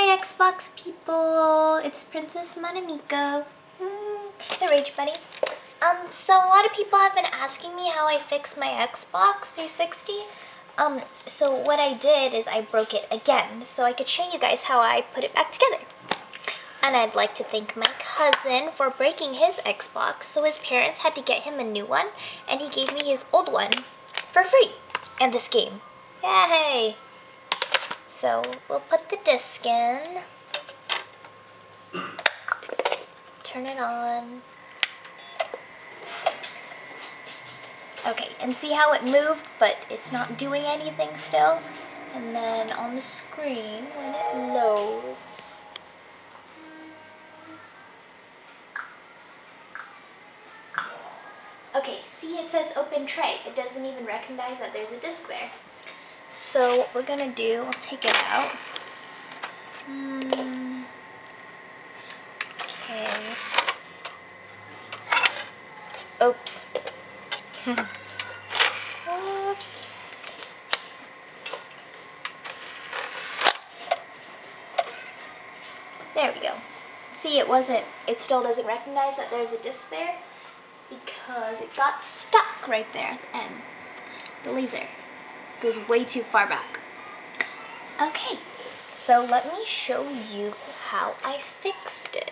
Hi Xbox people, it's Princess Manamiko. The Rage Buddy. So a lot of people have been asking me how I fixed my Xbox 360. So what I did is I broke it again, so I could show you guys how I put it back together. And I'd like to thank my cousin for breaking his Xbox, so his parents had to get him a new one, and he gave me his old one for free, and this game. Yay! So we'll put the disc in, turn it on. Okay, and see how it moved, but it's not doing anything still? And then on the screen, when it loads, okay, see it says open tray. It doesn't even recognize that there's a disc there. So what we're going to do, we'll take it out. Okay. Oops. Oops. There we go. See, it still doesn't recognize that there's a disc there because it got stuck right there at the end. The laser goes way too far back. Okay, so let me show you how I fixed it.